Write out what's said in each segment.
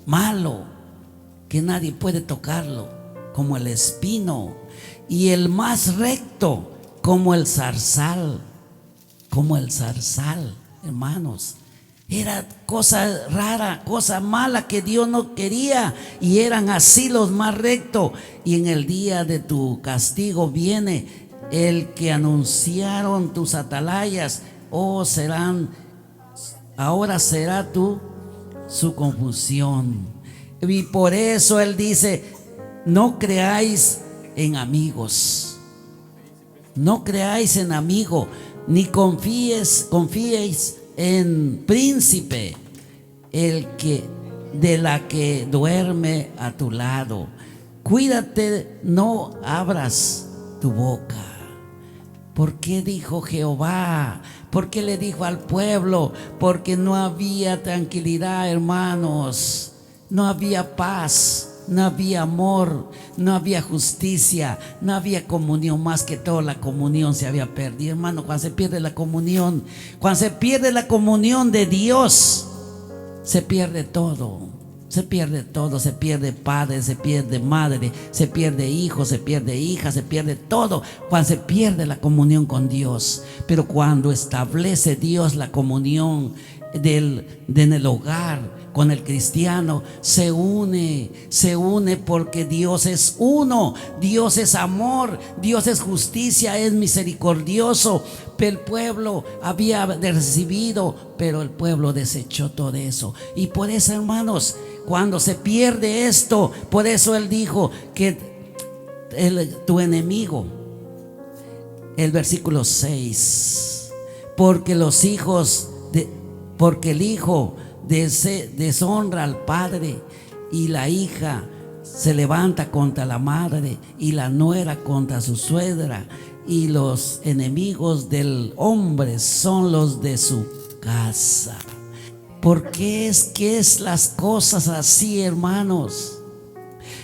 malo, que nadie puede tocarlo, como el espino, y el más recto como el zarzal, hermanos. Era cosa rara, cosa mala que Dios no quería, y eran así los más rectos. Y en el día de tu castigo viene el que anunciaron tus atalayas, ahora será su confusión. Y por eso Él dice: no creáis en amigos, no creáis en amigo, ni confíéis en príncipe, de la que duerme a tu lado. Cuídate, no abras tu boca. ¿Por qué dijo Jehová? ¿Por qué le dijo al pueblo? Porque no había tranquilidad, hermanos. No había paz, no había amor, no había justicia, no había comunión. Más que todo, la comunión se había perdido, hermano. Cuando se pierde la comunión, cuando se pierde la comunión de Dios, se pierde todo. Se pierde todo, se pierde padre, se pierde madre, se pierde hijo, se pierde hija, se pierde todo cuando se pierde la comunión con Dios. Pero cuando establece Dios la comunión en el hogar con el cristiano, se une porque Dios es uno, Dios es amor, Dios es justicia, es misericordioso. Pero el pueblo había recibido, pero el pueblo desechó todo eso. Y por eso, hermanos, cuando se pierde esto, por eso Él dijo que tu enemigo, el versículo 6, porque el hijo deshonra al padre, y la hija se levanta contra la madre, y la nuera contra su suegra, y los enemigos del hombre son los de su casa. ¿Por qué es las cosas así, hermanos?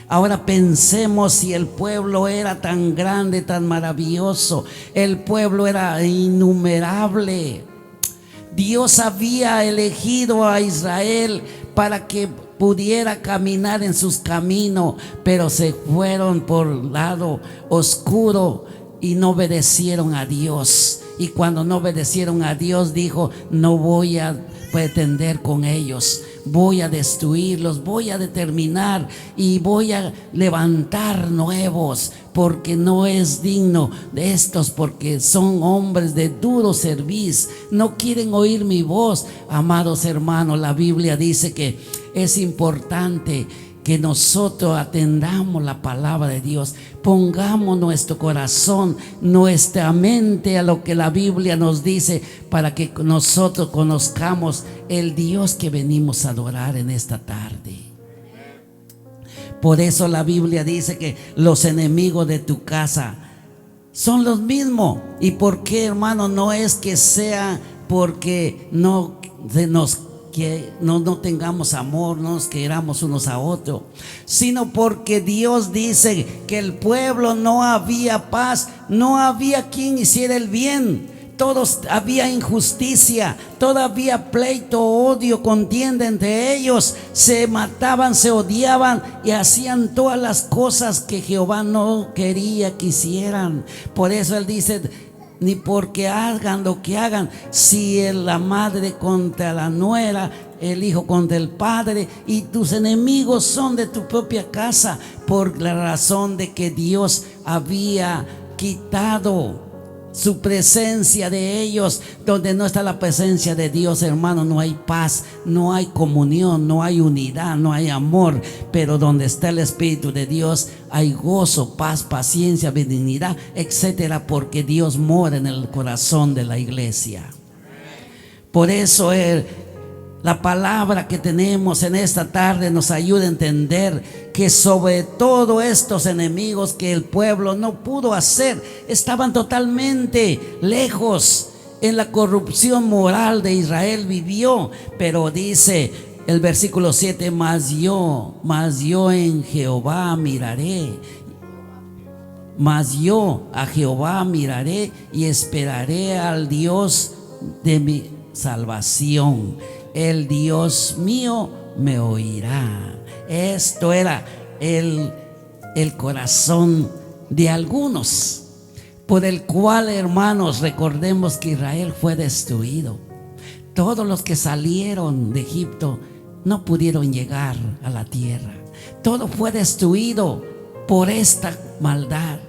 Ahora pensemos, si el pueblo era tan grande, tan maravilloso, el pueblo era innumerable. Dios había elegido a Israel para que pudiera caminar en sus caminos, pero se fueron por lado oscuro y no obedecieron a Dios. Y cuando no obedecieron a Dios, dijo: no voy a pretender con ellos, voy a destruirlos, voy a determinar y voy a levantar nuevos, porque no es digno de estos, porque son hombres de duro servicio, no quieren oír mi voz. Amados hermanos, la Biblia dice que es importante que nosotros atendamos la palabra de Dios, pongamos nuestro corazón, nuestra mente a lo que la Biblia nos dice, para que nosotros conozcamos el Dios que venimos a adorar en esta tarde. Por eso la Biblia dice que los enemigos de tu casa son los mismos. ¿Y por qué, hermano? No es que sea porque no tengamos amor, no nos queramos unos a otros, sino porque Dios dice que el pueblo no había paz, no había quien hiciera el bien, todos había injusticia, todavía pleito, odio, contienda entre ellos, se mataban, se odiaban y hacían todas las cosas que Jehová no quería que hicieran. Por eso Él dice: ni porque hagan lo que hagan, si la madre contra la nuera, el hijo contra el padre, y tus enemigos son de tu propia casa, por la razón de que Dios había quitado su presencia de ellos. Donde no está la presencia de Dios, hermano, no hay paz, no hay comunión, no hay unidad, no hay amor. Pero donde está el Espíritu de Dios hay gozo, paz, paciencia, benignidad, etcétera, porque Dios mora en el corazón de la iglesia. Por eso la palabra que tenemos en esta tarde nos ayuda a entender que sobre todo estos enemigos que el pueblo no pudo hacer, estaban totalmente lejos. En la corrupción moral de Israel vivió, pero dice el versículo 7: mas yo en Jehová miraré, mas yo a Jehová miraré y esperaré al Dios de mi salvación. El Dios mío me oirá. Esto era el corazón de algunos, por el cual, hermanos, recordemos que Israel fue destruido. Todos los que salieron de Egipto no pudieron llegar a la tierra. Todo fue destruido por esta maldad.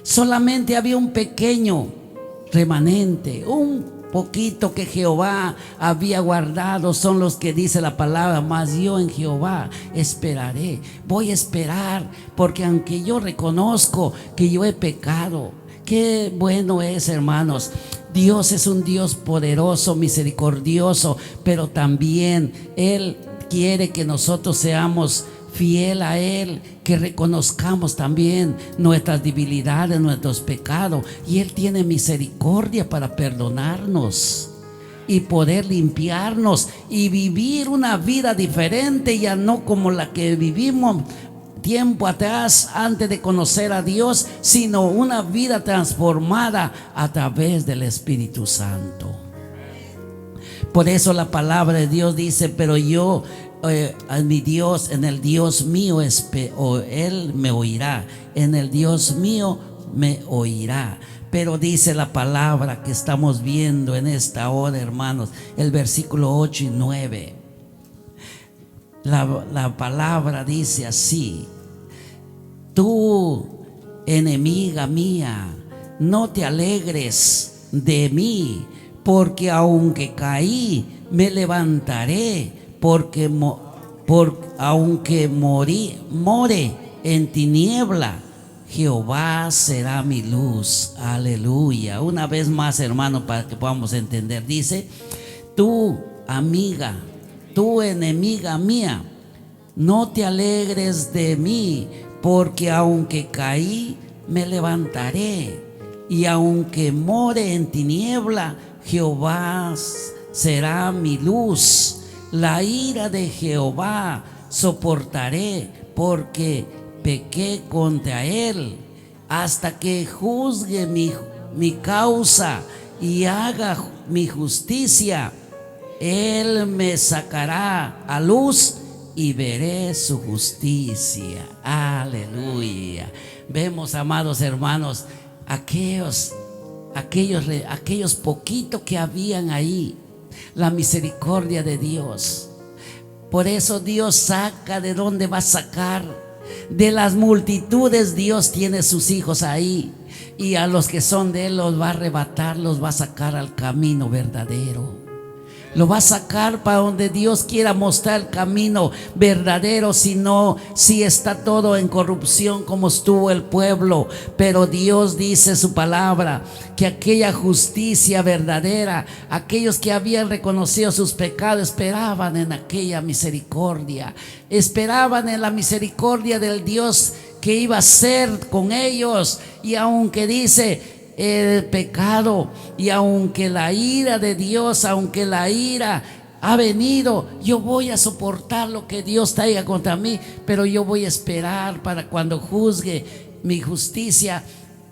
Solamente había un pequeño remanente, un poquito que Jehová había guardado. Son los que dice la palabra: mas yo en Jehová esperaré. Voy a esperar, porque aunque yo reconozco que yo he pecado, qué bueno es, hermanos. Dios es un Dios poderoso, misericordioso, pero también Él quiere que nosotros seamos fiel a Él, que reconozcamos también nuestras debilidades, nuestros pecados, y Él tiene misericordia para perdonarnos y poder limpiarnos y vivir una vida diferente, ya no como la que vivimos tiempo atrás antes de conocer a Dios, sino una vida transformada a través del Espíritu Santo. Por eso la palabra de Dios dice: pero yo a mi Dios, en el Dios mío Él me oirá, en el Dios mío me oirá. Pero dice la palabra que estamos viendo en esta hora, hermanos, el versículo 8 y 9. La palabra dice así: tú, enemiga mía, no te alegres de mí, porque aunque caí, me levantaré, porque aunque more en tiniebla, Jehová será mi luz. Aleluya. Una vez más, hermano, para que podamos entender, dice: tú, amiga, tú, enemiga mía, no te alegres de mí, porque aunque caí, me levantaré, y aunque more en tiniebla, Jehová será mi luz. La ira de Jehová soportaré, porque pequé contra él, hasta que juzgue mi causa y haga mi justicia. Él me sacará a luz y veré su justicia. Aleluya. Vemos, amados hermanos, aquellos poquitos que habían ahí, la misericordia de Dios. Por eso Dios saca. ¿De dónde va a sacar? De las multitudes. Dios tiene sus hijos ahí, y a los que son de Él los va a arrebatar, los va a sacar al camino verdadero. Lo va a sacar para donde Dios quiera mostrar el camino verdadero. Si está todo en corrupción como estuvo el pueblo. Pero Dios dice su palabra que aquella justicia verdadera, aquellos que habían reconocido sus pecados, esperaban en aquella misericordia, esperaban en la misericordia del Dios que iba a ser con ellos. Y aunque dice el pecado, y aunque la ira de Dios, aunque la ira ha venido, yo voy a soportar lo que Dios traiga contra mí, pero yo voy a esperar para cuando juzgue mi justicia,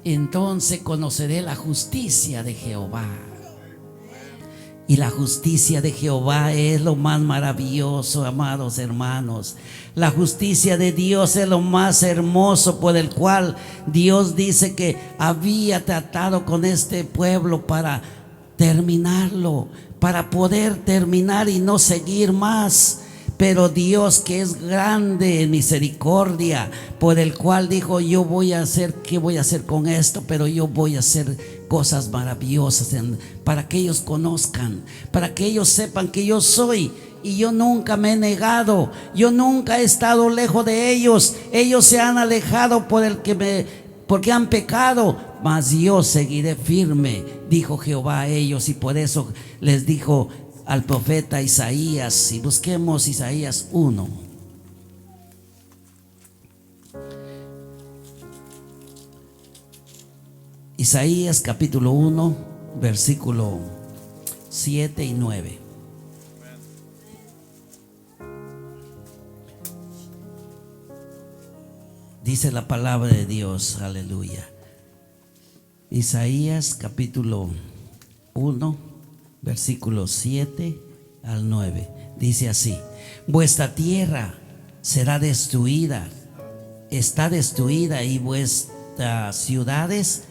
entonces conoceré la justicia de Jehová. Y la justicia de Jehová es lo más maravilloso, amados hermanos. La justicia de Dios es lo más hermoso, por el cual Dios dice que había tratado con este pueblo para terminarlo, para poder terminar y no seguir más. Pero Dios, que es grande en misericordia, por el cual dijo: yo voy a hacer, ¿qué voy a hacer con esto? Pero yo voy a hacer cosas maravillosas para que ellos conozcan, para que ellos sepan que yo soy. Y yo nunca me he negado, yo nunca he estado lejos de ellos. Ellos se han alejado porque han pecado, mas yo seguiré firme, dijo Jehová a ellos. Y por eso les dijo al profeta Isaías, y busquemos Isaías 1. Isaías capítulo 1, versículo 7 y 9. Dice la palabra de Dios, aleluya. Isaías capítulo 1, versículo 7 al 9. Dice así: vuestra tierra será destruida, está destruida, y vuestras ciudades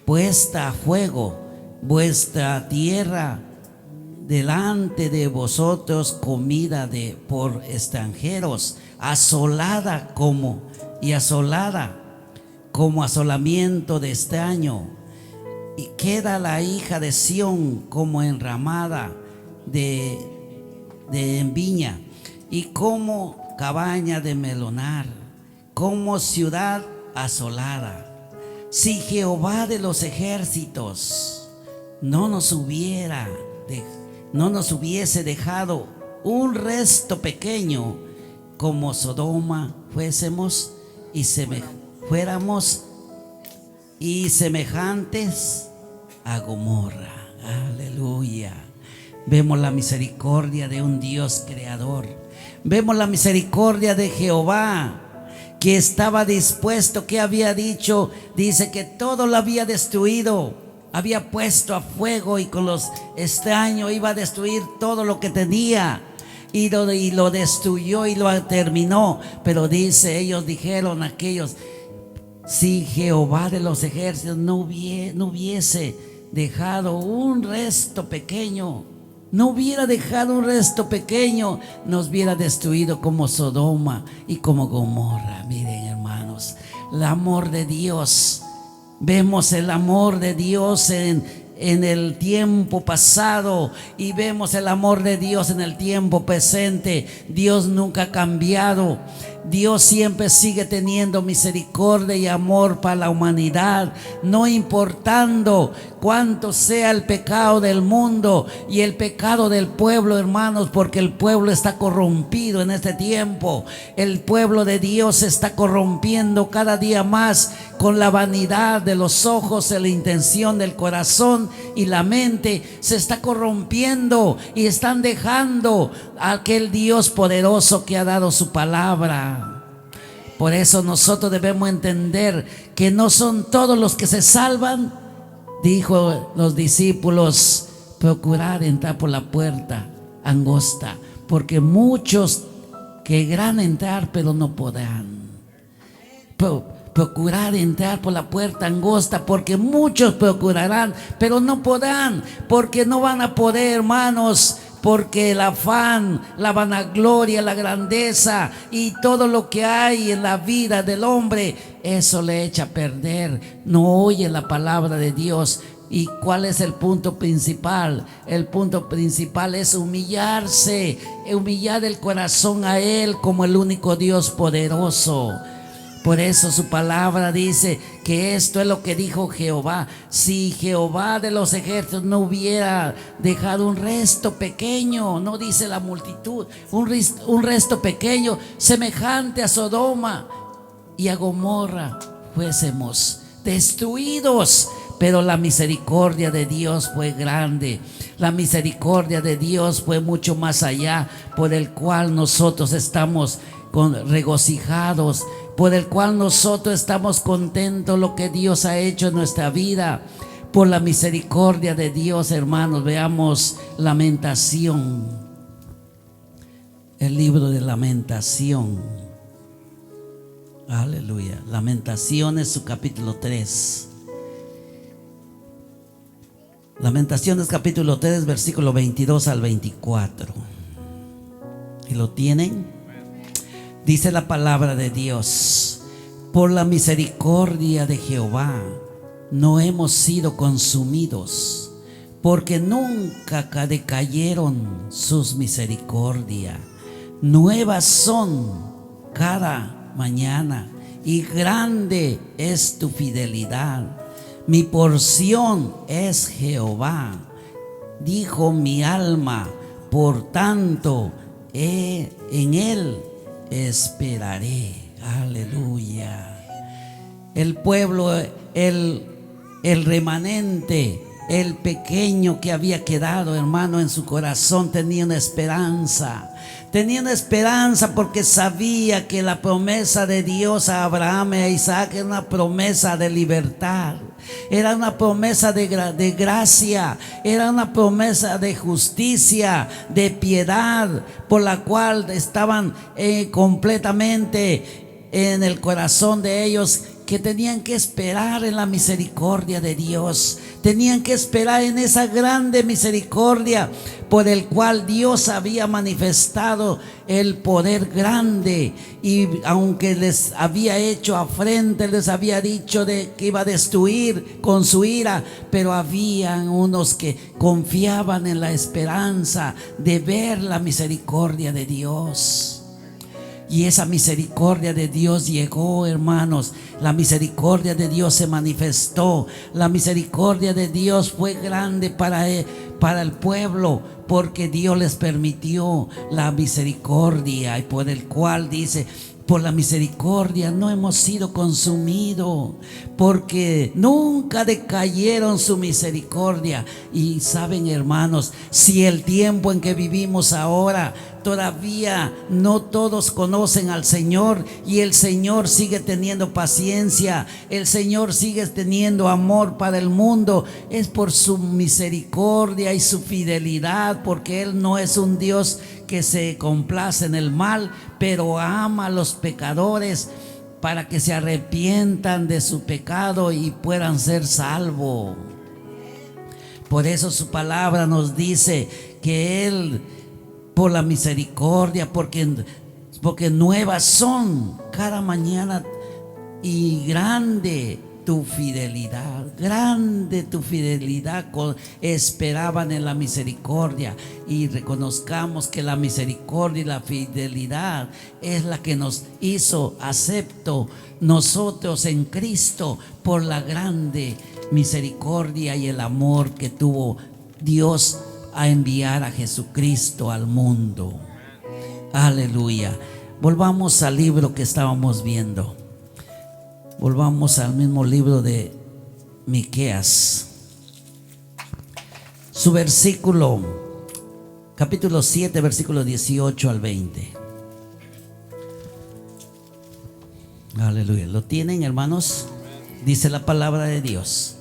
puesta a fuego, vuestra tierra delante de vosotros comida por extranjeros, asolada como asolamiento de extraño. Y queda la hija de Sión como enramada de viña, y como cabaña de melonar, como ciudad asolada. Si Jehová de los ejércitos no nos hubiese dejado un resto pequeño, como Sodoma fuéramos y semejantes a Gomorra. Aleluya. Vemos la misericordia de un Dios creador. Vemos la misericordia de Jehová, que estaba dispuesto, que había dicho, dice que todo lo había destruido, había puesto a fuego, y con los extraños iba a destruir todo lo que tenía, y lo destruyó y lo terminó. Pero dice, ellos dijeron aquellos: si Jehová de los ejércitos no hubiese dejado un resto pequeño, no hubiera dejado un resto pequeño, nos hubiera destruido como Sodoma y como Gomorra. Miren, hermanos, el amor de Dios. Vemos el amor de Dios en el tiempo pasado, y vemos el amor de Dios en el tiempo presente. Dios nunca ha cambiado. Dios siempre sigue teniendo misericordia y amor para la humanidad, no importando cuánto sea el pecado del mundo y el pecado del pueblo, hermanos, porque el pueblo está corrompido en este tiempo. El pueblo de Dios se está corrompiendo cada día más con la vanidad de los ojos, la intención del corazón y la mente. Se está corrompiendo y están dejando a aquel Dios poderoso que ha dado su palabra. Por eso nosotros debemos entender que no son todos los que se salvan. Dijo los discípulos: procurad entrar por la puerta angosta, porque muchos querrán entrar pero no podrán. Procurad entrar por la puerta angosta, porque muchos procurarán pero no podrán, porque no van a poder, hermanos. Porque el afán, la vanagloria, la grandeza y todo lo que hay en la vida del hombre, eso le echa a perder. No oye la palabra de Dios. ¿Y cuál es el punto principal? El punto principal es humillarse, humillar el corazón a Él como el único Dios poderoso. Por eso su palabra dice que esto es lo que dijo Jehová: si Jehová de los ejércitos no hubiera dejado un resto pequeño, no dice la multitud, un resto pequeño semejante a Sodoma y a Gomorra, fuésemos destruidos. Pero la misericordia de Dios fue grande. La misericordia de Dios fue mucho más allá, por el cual nosotros estamos regocijados, por el cual nosotros estamos contentos lo que Dios ha hecho en nuestra vida. Por la misericordia de Dios, hermanos, veamos Lamentación, el libro de Lamentación. Aleluya. Lamentaciones, su capítulo 3. Lamentaciones capítulo 3, versículo 22 al 24. ¿Y lo tienen? Dice la palabra de Dios: por la misericordia de Jehová no hemos sido consumidos, porque nunca decayeron sus misericordias. Nuevas son cada mañana, y grande es tu fidelidad. Mi porción es Jehová, dijo mi alma, por tanto en Él esperaré. Aleluya. El pueblo, el remanente, el pequeño que había quedado, hermano, en su corazón tenía una esperanza. Tenía una esperanza porque sabía que la promesa de Dios a Abraham y a Isaac era una promesa de libertad. Era una promesa de gracia, era una promesa de justicia, de piedad, por la cual estaban completamente en el corazón de ellos, que tenían que esperar en la misericordia de Dios. Tenían que esperar en esa grande misericordia por el cual Dios había manifestado el poder grande. Y aunque les había hecho afrente, les había dicho de que iba a destruir con su ira, pero habían unos que confiaban en la esperanza de ver la misericordia de Dios. Y esa misericordia de Dios llegó, hermanos. La misericordia de Dios se manifestó. La misericordia de Dios fue grande para el pueblo, porque Dios les permitió la misericordia, y por el cual dice: por la misericordia no hemos sido consumidos, porque nunca decayeron su misericordia. Y saben, hermanos, si el tiempo en que vivimos ahora, todavía no todos conocen al Señor, y el Señor sigue teniendo paciencia, el Señor sigue teniendo amor para el mundo, es por su misericordia y su fidelidad, porque Él no es un Dios que se complace en el mal, pero ama a los pecadores para que se arrepientan de su pecado y puedan ser salvos. Por eso su palabra nos dice que Él, por la misericordia, porque nuevas son cada mañana, y grande tu fidelidad, grande tu fidelidad. Esperaban en la misericordia, y reconozcamos que la misericordia y la fidelidad es la que nos hizo acepto nosotros en Cristo, por la grande misericordia y el amor que tuvo Dios a enviar a Jesucristo al mundo. Aleluya. Volvamos al libro que estábamos viendo. Volvamos al mismo libro de Miqueas. Su versículo, capítulo 7, versículo 18 al 20. Aleluya. ¿Lo tienen, hermanos? Dice la palabra de Dios: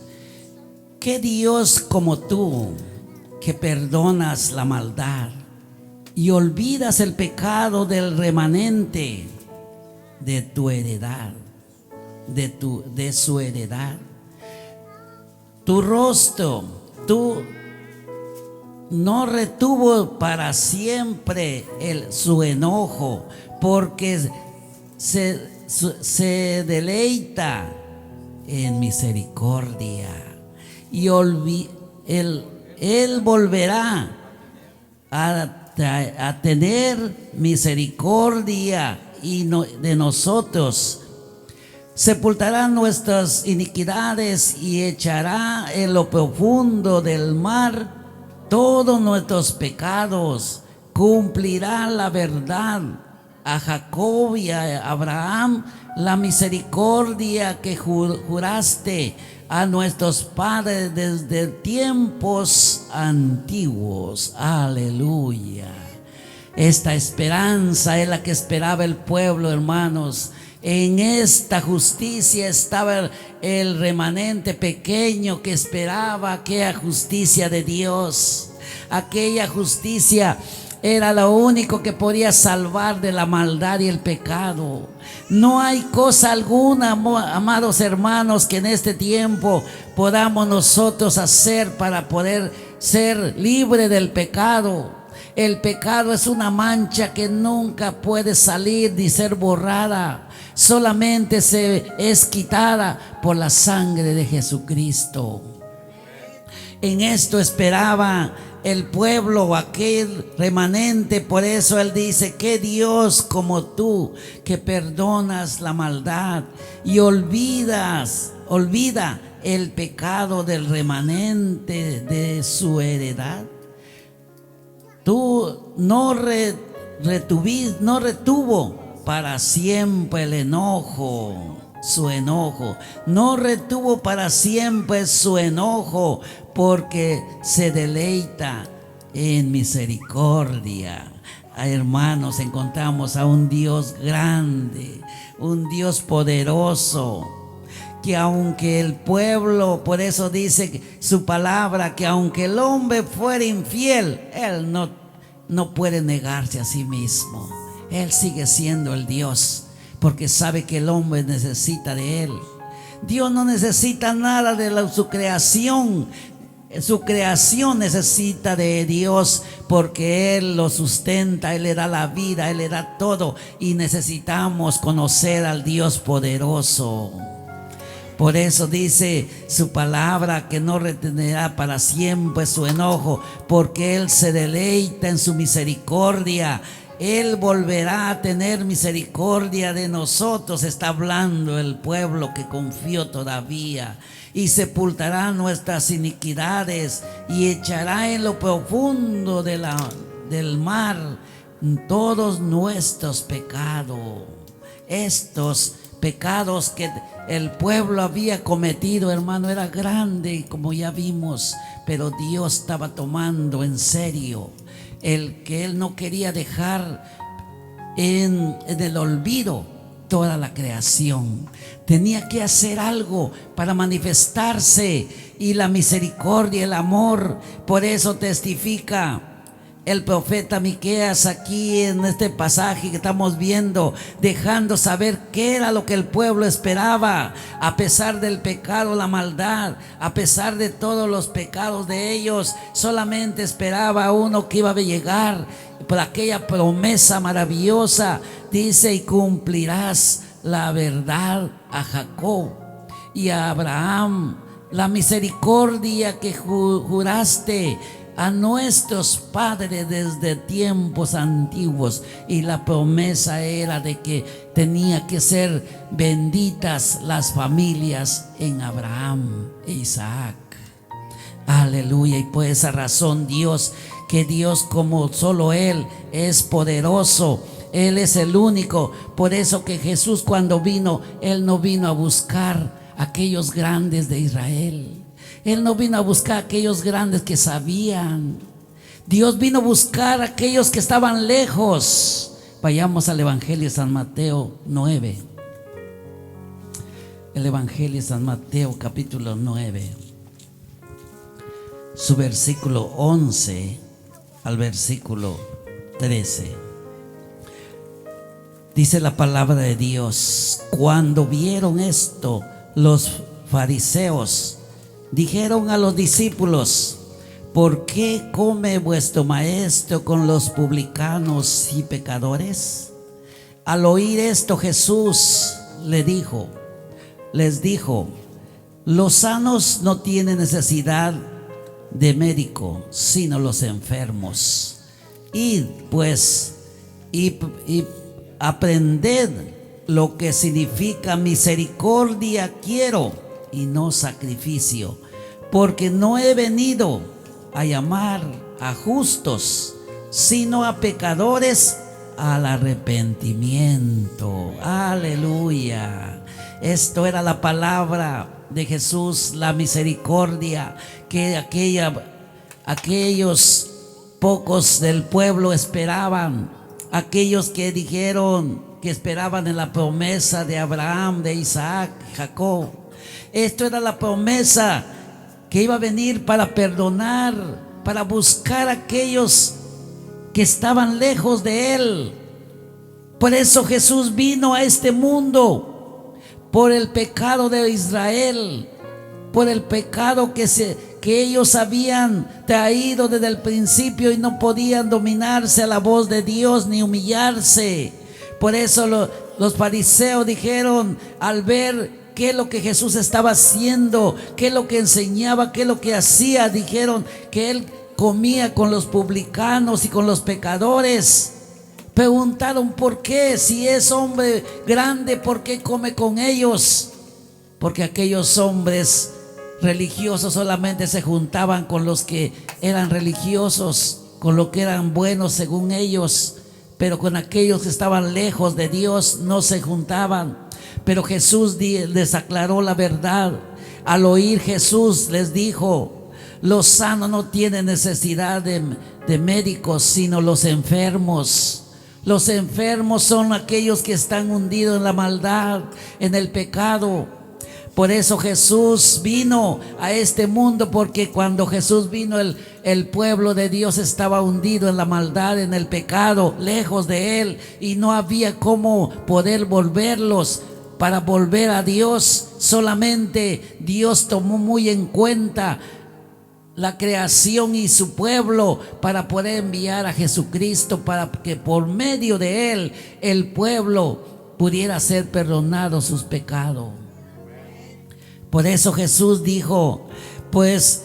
¿qué Dios como tú, que perdonas la maldad y olvidas el pecado del remanente de tu heredad, de su heredad? Tu rostro, tú no retuvo para siempre su enojo, porque se deleita en misericordia, y Él volverá a tener misericordia de nosotros. Sepultará nuestras iniquidades y echará en lo profundo del mar todos nuestros pecados. Cumplirá la verdad a Jacob y a Abraham la misericordia que juraste a nuestros padres desde tiempos antiguos. Aleluya. Esta esperanza es la que esperaba el pueblo, hermanos. En esta justicia estaba el remanente pequeño que esperaba aquella justicia de Dios. Aquella justicia era lo único que podía salvar de la maldad y el pecado. No hay cosa alguna, amados hermanos, que en este tiempo podamos nosotros hacer para poder ser libre del pecado. El pecado es una mancha que nunca puede salir ni ser borrada. Solamente se es quitada por la sangre de Jesucristo. En esto esperaba el pueblo, aquel remanente. Por eso Él dice: ¿qué Dios como tú, que perdonas la maldad y olvida el pecado del remanente de su heredad? Tú no retuvo para siempre el enojo, su enojo. No retuvo para siempre su enojo, porque se deleita en misericordia. Hermanos, encontramos a un Dios grande, un Dios poderoso, que aunque el pueblo, por eso dice su palabra, que aunque el hombre fuera infiel, él no puede negarse a sí mismo. Él sigue siendo el Dios, porque sabe que el hombre necesita de él. Dios no necesita nada de su creación. Su creación necesita de Dios, porque Él lo sustenta, Él le da la vida, Él le da todo, y necesitamos conocer al Dios poderoso. Por eso dice su palabra que no retendrá para siempre su enojo, porque Él se deleita en su misericordia. Él volverá a tener misericordia de nosotros, está hablando el pueblo que confió todavía, y sepultará nuestras iniquidades y echará en lo profundo del mar todos nuestros pecados. Estos pecados que el pueblo había cometido, hermano, era grande, como ya vimos, pero Dios estaba tomando en serio el que Él no quería dejar en el olvido toda la creación. Tenía que hacer algo para manifestarse, y la misericordia, el amor, por eso testifica el profeta Miqueas aquí en este pasaje que estamos viendo, dejando saber qué era lo que el pueblo esperaba, a pesar del pecado, la maldad, a pesar de todos los pecados de ellos. Solamente esperaba uno que iba a llegar por aquella promesa maravillosa. Dice: y cumplirás la verdad a Jacob y a Abraham, la misericordia que juraste a nuestros padres desde tiempos antiguos. Y la promesa era de que tenía que ser benditas las familias en Abraham e Isaac. Aleluya. Y por esa razón Dios, como solo Él es poderoso, Él es el único. Por eso que Jesús, cuando vino, Él no vino a buscar a aquellos grandes de Israel. Él no vino a buscar a aquellos grandes que sabían. Dios vino a buscar a aquellos que estaban lejos. Vayamos al Evangelio de San Mateo 9. El Evangelio de San Mateo capítulo 9, su versículo 11 al versículo 13. Dice la palabra de Dios: cuando vieron esto, los fariseos dijeron a los discípulos: ¿por qué come vuestro maestro con los publicanos y pecadores? Al oír esto, Jesús les dijo: los sanos no tienen necesidad de médico, sino los enfermos. Id pues y aprended lo que significa misericordia quiero y no sacrificio, porque no he venido a llamar a justos, sino a pecadores al arrepentimiento. Aleluya. Esto era la palabra de Jesús, la misericordia que aquellos pocos del pueblo esperaban, aquellos que dijeron que esperaban en la promesa de Abraham, de Isaac, Jacob. Esto era la promesa que iba a venir para perdonar, para buscar a aquellos que estaban lejos de Él. Por eso Jesús vino a este mundo, por el pecado de Israel, por el pecado que ellos habían traído desde el principio y no podían dominarse a la voz de Dios ni humillarse. Por eso los fariseos dijeron, al ver qué es lo que Jesús estaba haciendo, qué es lo que enseñaba, qué es lo que hacía, dijeron que Él comía con los publicanos y con los pecadores. Preguntaron por qué, si es hombre grande, ¿por qué come con ellos? Porque aquellos hombres religiosos solamente se juntaban con los que eran religiosos, con los que eran buenos según ellos, pero con aquellos que estaban lejos de Dios no se juntaban. Pero Jesús les aclaró la verdad. Al oír Jesús les dijo: los sanos no tienen necesidad de médicos, sino los enfermos. Los enfermos son aquellos que están hundidos en la maldad, en el pecado. Por eso Jesús vino a este mundo, porque cuando Jesús vino el pueblo de Dios estaba hundido en la maldad, en el pecado, lejos de Él, y no había cómo poder volverlos para volver a Dios. Solamente Dios tomó muy en cuenta la creación y su pueblo para poder enviar a Jesucristo, para que por medio de Él el pueblo pudiera ser perdonado sus pecados. Por eso Jesús dijo: pues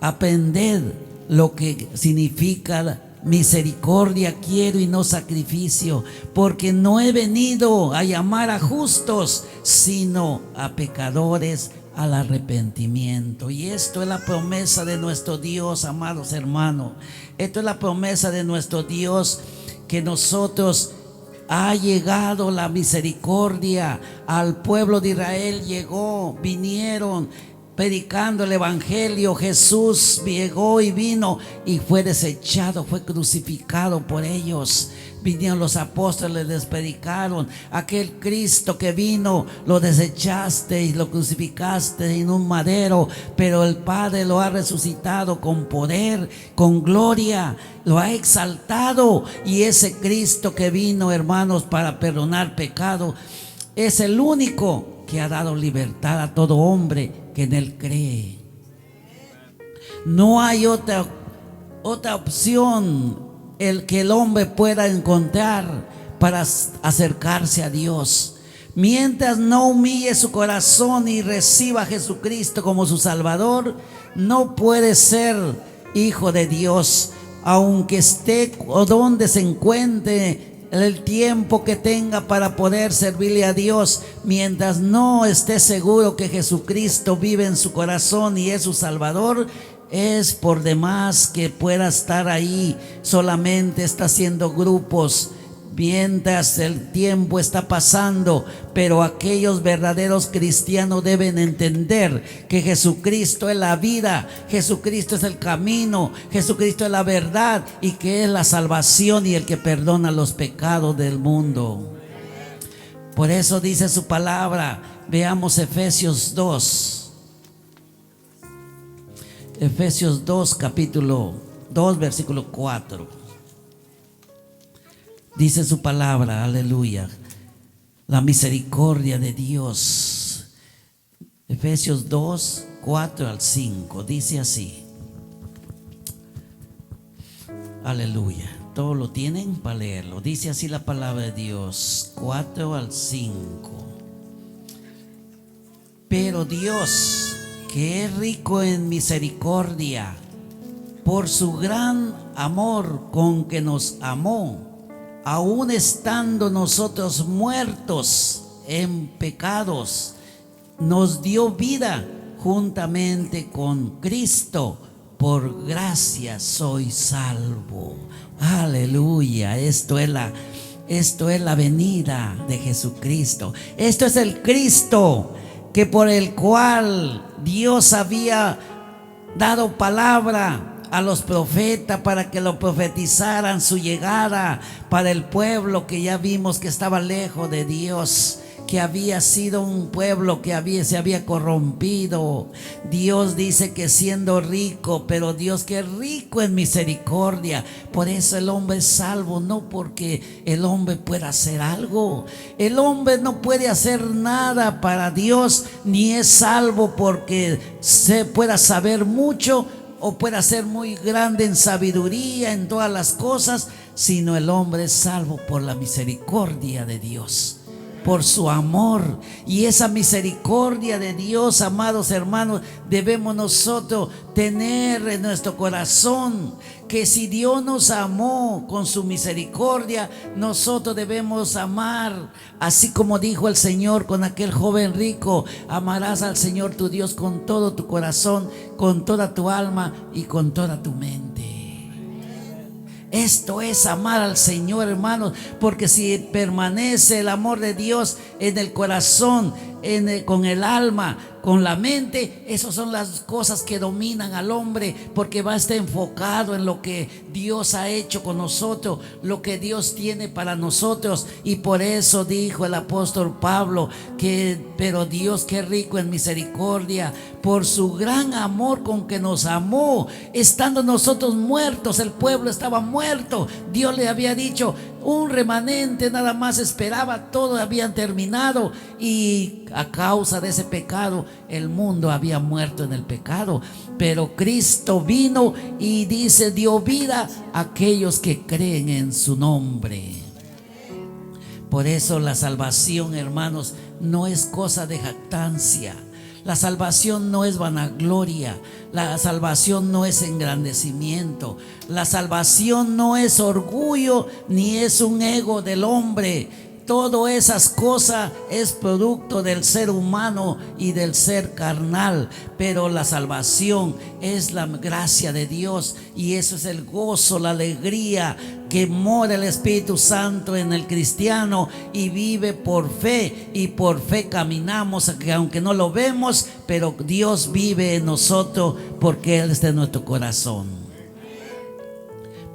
aprended lo que significa misericordia quiero y no sacrificio, porque no he venido a llamar a justos, sino a pecadores al arrepentimiento. Y esto es la promesa de nuestro Dios, amados hermanos. Esto es la promesa de nuestro Dios, que nosotros ha llegado la misericordia al pueblo de Israel. Vinieron predicando el evangelio. Jesús llegó y vino y fue desechado, fue crucificado por ellos. Vinieron los apóstoles, les predicaron: aquel Cristo que vino, lo desechaste y lo crucificaste en un madero, pero el Padre lo ha resucitado con poder, con gloria, lo ha exaltado. Y ese Cristo que vino, hermanos, para perdonar pecado, es el único que ha dado libertad a todo hombre que en Él cree. No hay otra opción el que el hombre pueda encontrar para acercarse a Dios. Mientras no humille su corazón y reciba a Jesucristo como su Salvador, no puede ser hijo de Dios, aunque esté o donde se encuentre, el tiempo que tenga para poder servirle a Dios. Mientras no esté seguro que Jesucristo vive en su corazón y es su Salvador, es por demás que pueda estar ahí. Solamente está haciendo grupos mientras el tiempo está pasando. Pero aquellos verdaderos cristianos deben entender que Jesucristo es la vida, Jesucristo es el camino, Jesucristo es la verdad, y que es la salvación y el que perdona los pecados del mundo. Por eso dice su palabra. Veamos Efesios 2. Efesios 2, capítulo 2, versículo 4. Dice su palabra, aleluya, la misericordia de Dios. Efesios 2, 4 al 5, dice así. Aleluya. ¿Todos lo tienen para leerlo? Dice así la palabra de Dios, 4 al 5. Pero Dios, que es rico en misericordia, por su gran amor con que nos amó, aun estando nosotros muertos en pecados, nos dio vida juntamente con Cristo. Por gracia soy salvo. Aleluya. Esto es la venida de Jesucristo. Esto es el Cristo que por el cual Dios había dado palabra a los profetas para que lo profetizaran su llegada para el pueblo que ya vimos que estaba lejos de Dios, que había sido un pueblo que se había corrompido. Dios dice que siendo rico, pero Dios que es rico en misericordia, por eso el hombre es salvo, no porque el hombre pueda hacer algo. El hombre no puede hacer nada para Dios, ni es salvo porque se pueda saber mucho o pueda ser muy grande en sabiduría en todas las cosas, sino el hombre es salvo por la misericordia de Dios, por su amor. Y esa misericordia de Dios, amados hermanos, debemos nosotros tener en nuestro corazón, que si Dios nos amó con su misericordia, nosotros debemos amar, así como dijo el Señor con aquel joven rico: amarás al Señor tu Dios con todo tu corazón, con toda tu alma y con toda tu mente. Esto es amar al Señor, hermanos, porque si permanece el amor de Dios en el corazón, con el alma, con la mente. Esas son las cosas que dominan al hombre, porque va a estar enfocado en lo que Dios ha hecho con nosotros, lo que Dios tiene para nosotros. Y por eso dijo el apóstol Pablo pero Dios, que rico en misericordia, por su gran amor con que nos amó, estando nosotros muertos. El pueblo estaba muerto. Dios le había dicho, un remanente nada más esperaba, todos habían terminado, y a causa de ese pecado el mundo había muerto en el pecado. Pero Cristo vino y dice, dio vida a aquellos que creen en su nombre. Por eso la salvación, hermanos, no es cosa de jactancia. La salvación no es vanagloria. La salvación no es engrandecimiento. La salvación no es orgullo, ni es un ego del hombre. Todas esas cosas es producto del ser humano y del ser carnal. Pero la salvación es la gracia de Dios, y eso es el gozo, la alegría que mora el Espíritu Santo en el cristiano y vive por fe. Y por fe caminamos, aunque no lo vemos, pero Dios vive en nosotros, porque Él está en nuestro corazón.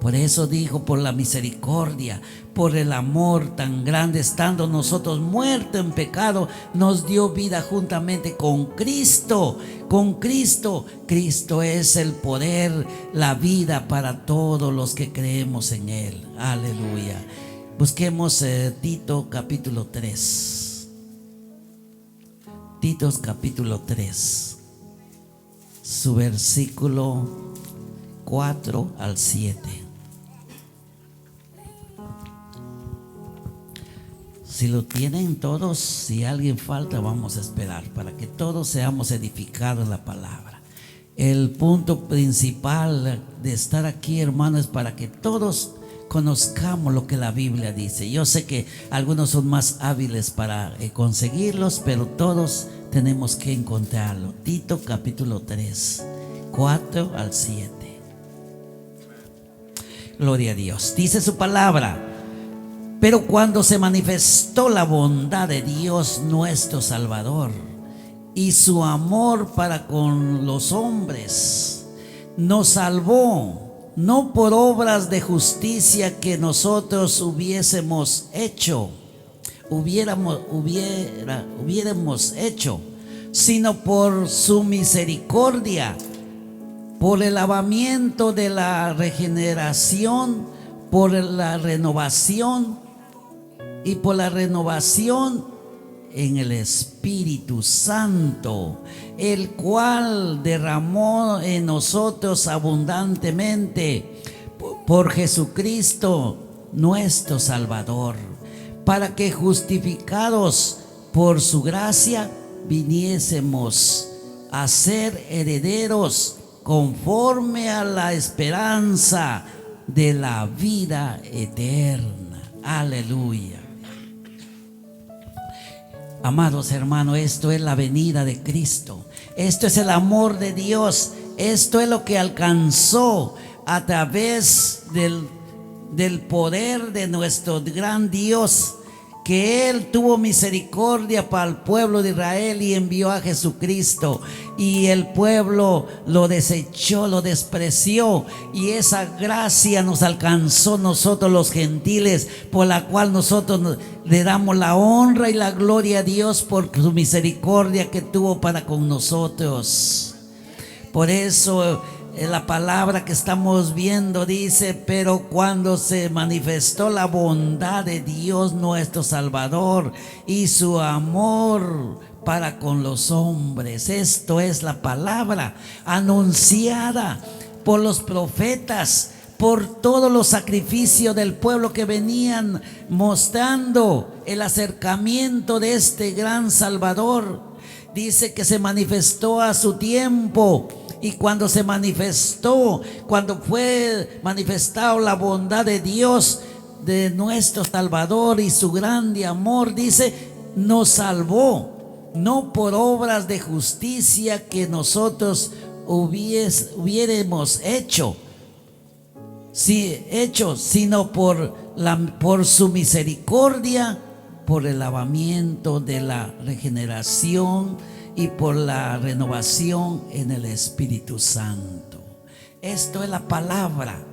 Por eso dijo, por la misericordia, por el amor tan grande, estando nosotros muertos en pecado, nos dio vida juntamente con Cristo. Con Cristo. Cristo es el poder, la vida para todos los que creemos en Él. Aleluya. Busquemos Tito capítulo 3. Tito capítulo 3. Su versículo 4 al 7. Si lo tienen todos, si alguien falta, vamos a esperar para que todos seamos edificados en la palabra. El punto principal de estar aquí, hermano, es para que todos conozcamos lo que la Biblia dice. Yo sé que algunos son más hábiles para conseguirlos, pero todos tenemos que encontrarlo. Tito capítulo 3, 4 al 7. Gloria a Dios. Dice su palabra: pero cuando se manifestó la bondad de Dios nuestro Salvador y su amor para con los hombres, nos salvó, no por obras de justicia que nosotros hubiéramos hecho, sino por su misericordia, por el lavamiento de la regeneración, por la renovación en el Espíritu Santo, el cual derramó en nosotros abundantemente por Jesucristo nuestro Salvador, para que justificados por su gracia viniésemos a ser herederos conforme a la esperanza de la vida eterna. Aleluya. Amados hermanos, esto es la venida de Cristo. Esto es el amor de Dios. Esto es lo que alcanzó a través del poder de nuestro gran Dios, que Él tuvo misericordia para el pueblo de Israel y envió a Jesucristo, y el pueblo lo desechó, lo despreció, y esa gracia nos alcanzó nosotros los gentiles, por la cual nosotros le damos la honra y la gloria a Dios por su misericordia que tuvo para con nosotros. Por eso la palabra que estamos viendo dice: pero cuando se manifestó la bondad de Dios nuestro Salvador y su amor para con los hombres. Esto es la palabra anunciada por los profetas, por todos los sacrificios del pueblo que venían mostrando el acercamiento de este gran Salvador. Dice que se manifestó a su tiempo. Y cuando se manifestó, cuando fue manifestado la bondad de Dios, de nuestro Salvador y su grande amor, dice, nos salvó, no por obras de justicia que nosotros hubiéramos hecho, sino por su misericordia, por el lavamiento de la regeneración y por la renovación en el Espíritu Santo. Esto es la palabra.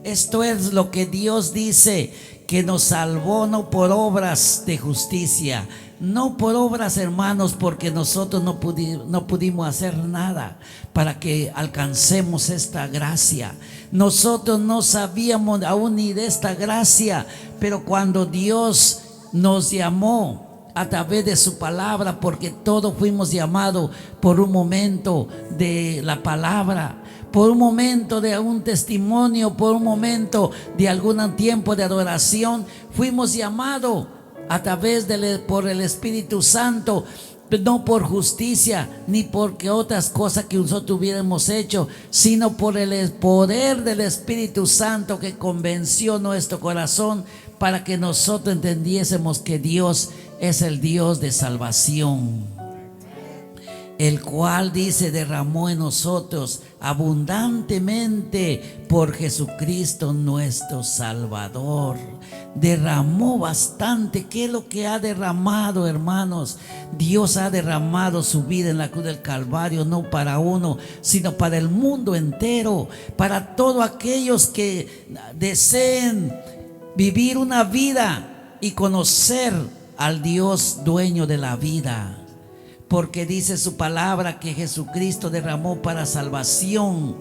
Esto es lo que Dios dice, que nos salvó no por obras de justicia, no por obras, hermanos, porque nosotros no pudimos hacer nada para que alcancemos esta gracia. Nosotros no sabíamos aún ni de esta gracia, pero cuando Dios nos llamó a través de su palabra, porque todos fuimos llamados por un momento de la palabra, por un momento de un testimonio, por un momento de algún tiempo de adoración, fuimos llamados a través por el Espíritu Santo, no por justicia ni porque otras cosas que nosotros hubiéramos hecho, sino por el poder del Espíritu Santo que convenció nuestro corazón para que nosotros entendiésemos que Dios es el Dios de salvación, el cual, dice, derramó en nosotros abundantemente por Jesucristo nuestro Salvador. Derramó bastante. ¿Qué es lo que ha derramado, hermanos? Dios ha derramado su vida en la cruz del Calvario, no para uno, sino para el mundo entero, para todos aquellos que deseen vivir una vida y conocer al Dios dueño de la vida. Porque dice su palabra que Jesucristo derramó para salvación,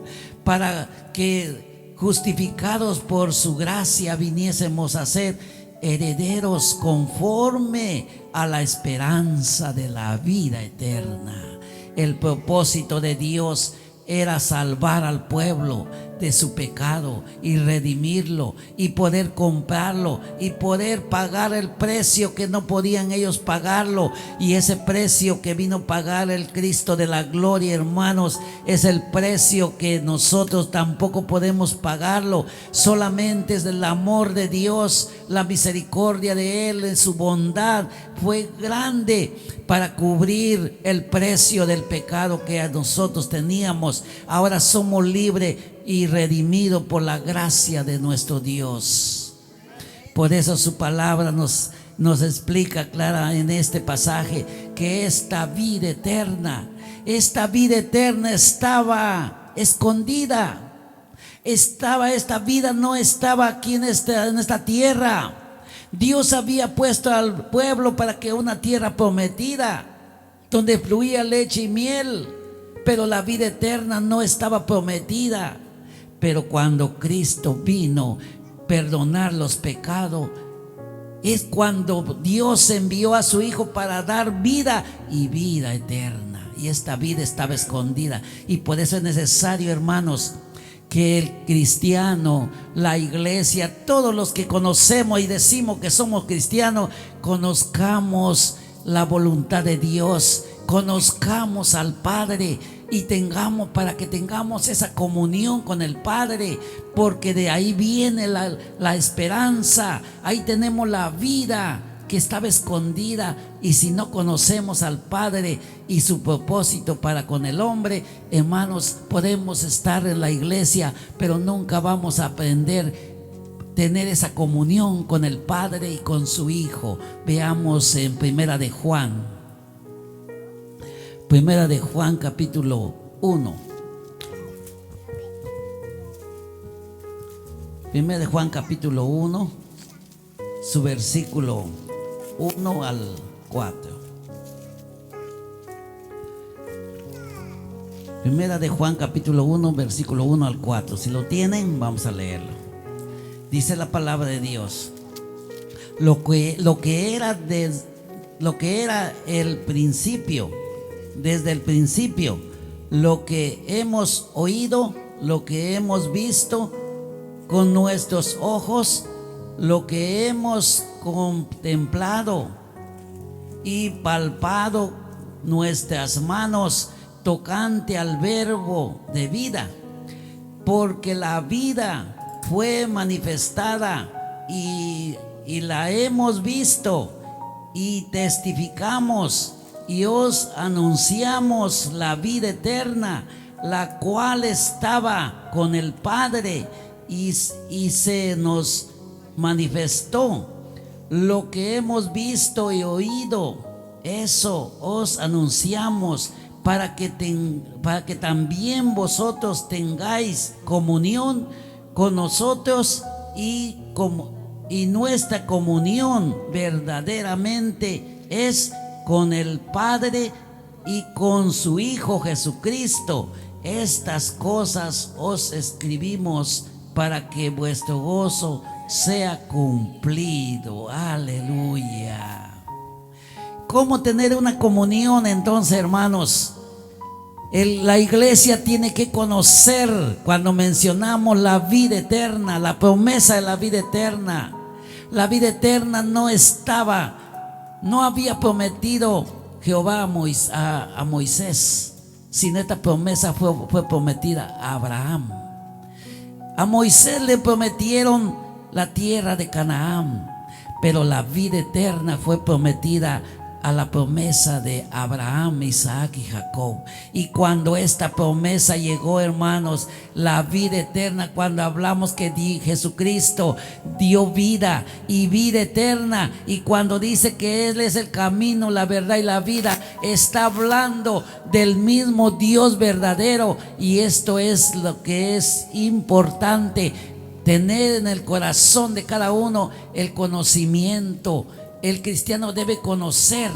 para que justificados por su gracia viniésemos a ser herederos conforme a la esperanza de la vida eterna. El propósito de Dios era salvar al pueblo de su pecado y redimirlo y poder comprarlo y poder pagar el precio que no podían ellos pagarlo. Y ese precio que vino a pagar el Cristo de la gloria, hermanos, es el precio que nosotros tampoco podemos pagarlo. Solamente es el amor de Dios, la misericordia de Él, en su bondad fue grande para cubrir el precio del pecado que a nosotros teníamos. Ahora somos libres y redimidos por la gracia de nuestro Dios. Por eso su palabra nos explica clara en este pasaje que esta vida eterna estaba escondida. Esta vida no estaba aquí en esta tierra. Dios había puesto al pueblo para que una tierra prometida, donde fluía leche y miel, pero la vida eterna no estaba prometida. Pero cuando Cristo vino a perdonar los pecados, es cuando Dios envió a su Hijo para dar vida y vida eterna. Y esta vida estaba escondida. Y por eso es necesario, hermanos, que el cristiano, la iglesia, todos los que conocemos y decimos que somos cristianos, conozcamos la voluntad de Dios, conozcamos al Padre y para que tengamos esa comunión con el Padre, porque de ahí viene la esperanza, ahí tenemos la vida que estaba escondida. Y si no conocemos al Padre y su propósito para con el hombre, hermanos, podemos estar en la iglesia, pero nunca vamos a aprender tener esa comunión con el Padre y con su Hijo. Veamos en Primera de Juan capítulo 1. Primera de Juan capítulo 1, su versículo 1 al 4. Primera de Juan capítulo 1, versículo 1 al 4. Si lo tienen, vamos a leerlo. Dice la palabra de Dios: lo que era el principio, desde el principio, lo que hemos oído, lo que hemos visto con nuestros ojos, lo que hemos contemplado y palpado nuestras manos tocante al verbo de vida, porque la vida fue manifestada y la hemos visto y testificamos y os anunciamos la vida eterna, la cual estaba con el Padre y se nos manifestó, lo que hemos visto y oído, eso os anunciamos para que también vosotros tengáis comunión con nosotros y nuestra comunión verdaderamente es con el Padre y con su Hijo Jesucristo. Estas cosas os escribimos para que vuestro gozo sea cumplido. Aleluya. ¿Cómo tener una comunión entonces, hermanos? La iglesia tiene que conocer, cuando mencionamos la vida eterna, la promesa de la vida eterna. La vida eterna no había prometido Jehová a Moisés, sino esta promesa fue prometida a Abraham. A Moisés le prometieron la tierra de Canaán, pero la vida eterna fue prometida a la promesa de Abraham, Isaac y Jacob. Y cuando esta promesa llegó, hermanos, la vida eterna, cuando hablamos que Jesucristo dio vida y vida eterna, y cuando dice que Él es el camino, la verdad y la vida, está hablando del mismo Dios verdadero. Y esto es lo que es importante, tener en el corazón de cada uno el conocimiento. El cristiano debe conocer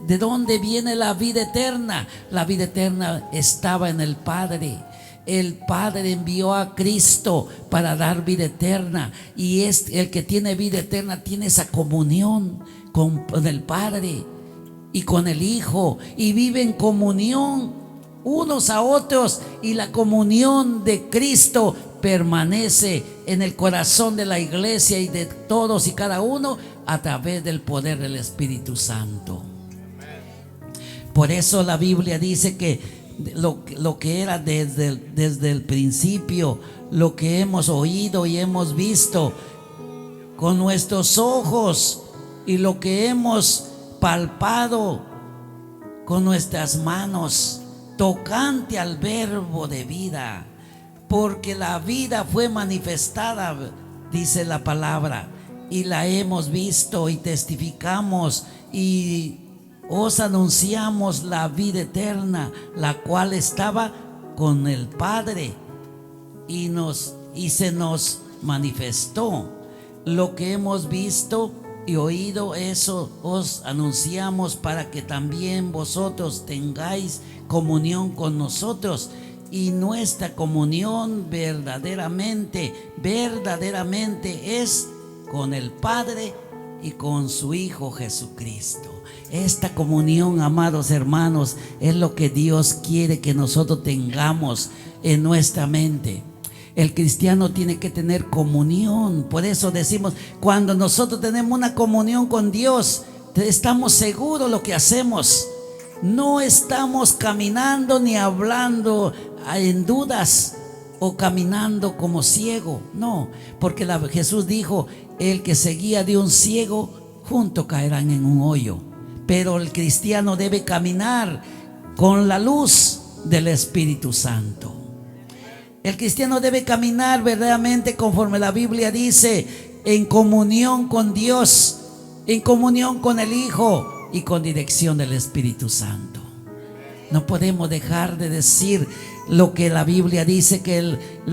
de dónde viene la vida eterna. La vida eterna estaba en el Padre. El Padre envió a Cristo para dar vida eterna, y el que tiene vida eterna tiene esa comunión con el Padre y con el Hijo, y vive en comunión unos a otros, y la comunión de Cristo permanece en el corazón de la iglesia y de todos y cada uno a través del poder del Espíritu Santo. Por eso la Biblia dice que lo que era desde el principio, lo que hemos oído y hemos visto con nuestros ojos, y lo que hemos palpado con nuestras manos, tocante al verbo de vida. Porque la vida fue manifestada, dice la palabra, y la hemos visto y testificamos y os anunciamos la vida eterna, la cual estaba con el Padre y se nos manifestó. Lo que hemos visto y oído, eso os anunciamos para que también vosotros tengáis comunión con nosotros. Y nuestra comunión verdaderamente es con el Padre y con su Hijo Jesucristo. Esta comunión, amados hermanos, es lo que Dios quiere que nosotros tengamos en nuestra mente. El cristiano tiene que tener comunión. Por eso decimos, cuando nosotros tenemos una comunión con Dios, estamos seguros de lo que hacemos. No estamos caminando ni hablando en dudas o caminando como ciego. No, porque Jesús dijo: el que se guía de un ciego, juntos caerán en un hoyo. Pero el cristiano debe caminar con la luz del Espíritu Santo. El cristiano debe caminar verdaderamente conforme la Biblia dice, en comunión con Dios, en comunión con el Hijo y con dirección del Espíritu Santo. No podemos dejar de decir lo que la Biblia dice, que